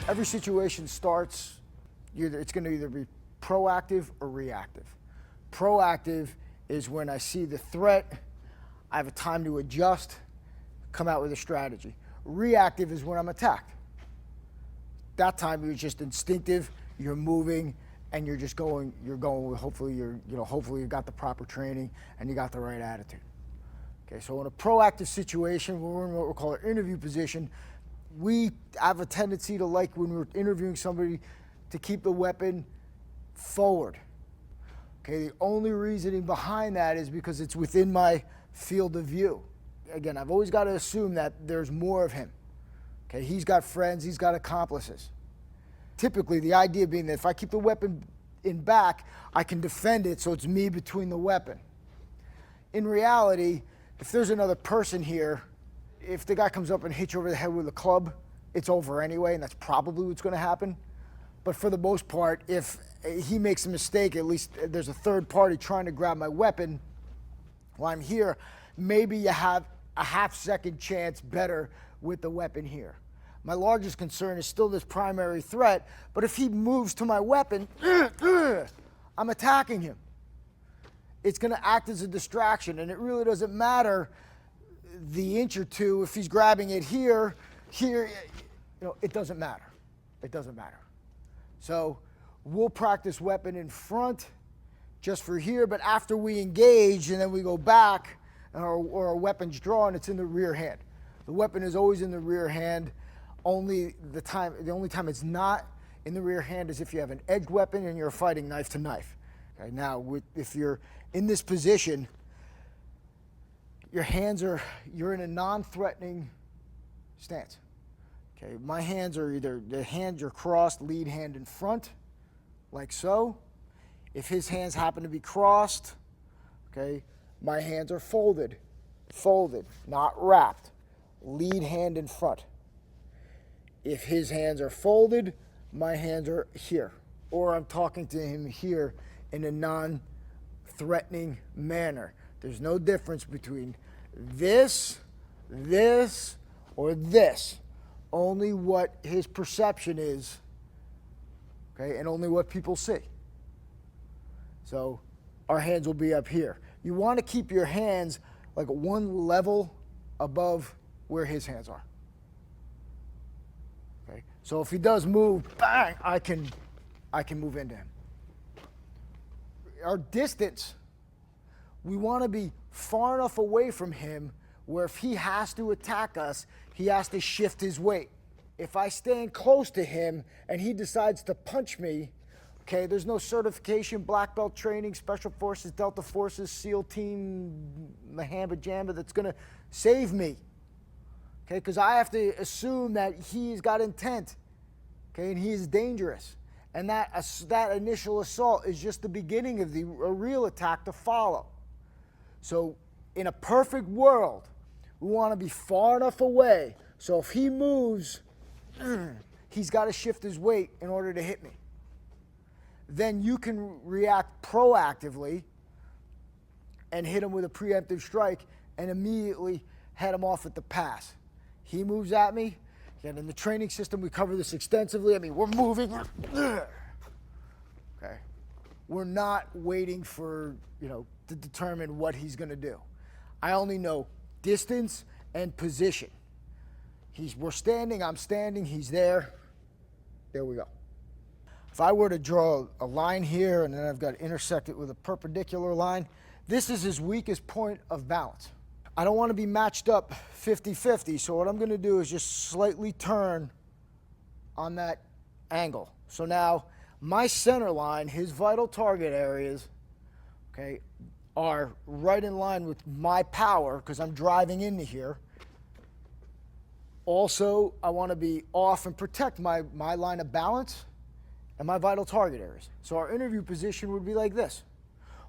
Every situation starts, it's going to either be proactive or reactive. Proactive is when I see the threat, I have a time to adjust, come out with a strategy. Reactive is when I'm attacked. That time you're just instinctive, you're moving, and you're just going, hopefully hopefully you've got the proper training and you got the right attitude. Okay, so in a proactive situation, when we're in what we call an interview position, we have a tendency to, like when we're interviewing somebody, to keep the weapon forward. Okay, the only reasoning behind that is because it's within my field of view. Again, I've always got to assume that there's more of him. Okay, he's got friends, he's got accomplices. Typically, the idea being that if I keep the weapon in back, I can defend it so it's me between the weapon. In reality, if there's another person here, if the guy comes up and hits you over the head with a club, it's over anyway, and that's probably what's going to happen. But for the most part, if he makes a mistake, at least there's a third party trying to grab my weapon while I'm here, maybe you have a half-second chance better with the weapon here. My largest concern is still this primary threat, but if he moves to my weapon, I'm attacking him. It's going to act as a distraction, and it really doesn't matter the inch or two if he's grabbing it here, it doesn't matter. It doesn't matter. So we'll practice weapon in front just for here, but after we engage and then we go back, or our weapon's drawn, it's in the rear hand. The weapon is always in the rear hand. The only time it's not in the rear hand is if you have an edged weapon and you're fighting knife to knife. Okay, now, if you're in this position, you're in a non-threatening stance. Okay, my hands are the hands are crossed, lead hand in front, like so. If his hands happen to be crossed, okay, my hands are folded, not wrapped, lead hand in front. If his hands are folded, my hands are here, or I'm talking to him here in a non-threatening manner. There's no difference between this, or this. Only what his perception is, okay, and only what people see. So our hands will be up here. You want to keep your hands like one level above where his hands are. Okay, so if he does move, bang, I can move into him. Our distance, we want to be far enough away from him where if he has to attack us, he has to shift his weight. If I stand close to him and he decides to punch me, okay, there's no certification, black belt training, special forces, Delta Forces, SEAL team, Mahamba Jamba that's gonna save me. Okay, because I have to assume that he's got intent, okay, and he is dangerous. And that initial assault is just the beginning of a real attack to follow. So in a perfect world, we want to be far enough away so if he moves, he's got to shift his weight in order to hit me. Then you can react proactively and hit him with a preemptive strike and immediately head him off at the pass. He moves at me, and in the training system we cover this extensively. I mean, we're moving, okay. We're not waiting for, to determine what he's going to do. I only know distance and position. We're standing, I'm standing, he's there. There we go. If I were to draw a line here and then I've got to intersect it with a perpendicular line, this is his weakest point of balance. I don't want to be matched up 50-50, so what I'm going to do is just slightly turn on that angle. So now my center line, his vital target areas, okay, are right in line with my power because I'm driving into here. Also, I want to be off and protect my line of balance and my vital target areas. So our interview position would be like this.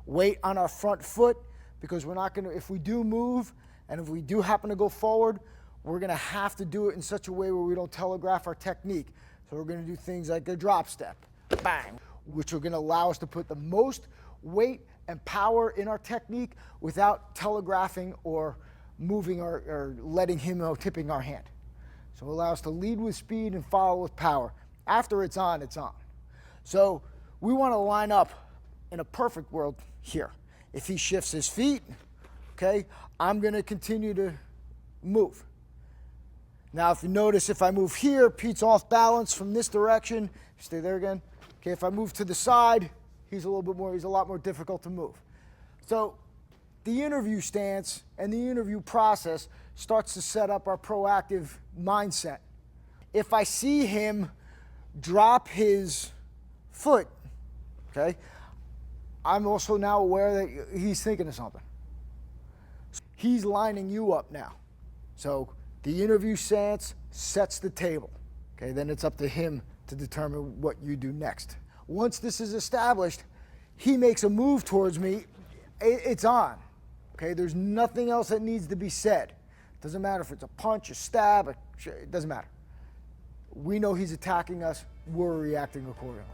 Weight on our front foot, because we're not going to, if we do move and if we do happen to go forward, we're going to have to do it in such a way where we don't telegraph our technique. So we're going to do things like a drop step, bang, which are going to allow us to put the most weight and power in our technique without telegraphing or moving or letting him know, tipping our hand. So it allows us to lead with speed and follow with power. After it's on, it's on. So we want to line up in a perfect world here. If he shifts his feet, okay, I'm going to continue to move. Now, if you notice, if I move here, Pete's off balance from this direction. Stay there again. Okay, if I move to the side, he's a lot more difficult to move. So the interview stance and the interview process starts to set up our proactive mindset. If I see him drop his foot, okay, I'm also now aware that he's thinking of something. He's lining you up now. So the interview stance sets the table. Okay, then it's up to him to determine what you do next. Once this is established, he makes a move towards me, it's on. Okay, there's nothing else that needs to be said. Doesn't matter if it's a punch, a stab, it doesn't matter. We know he's attacking us, we're reacting accordingly.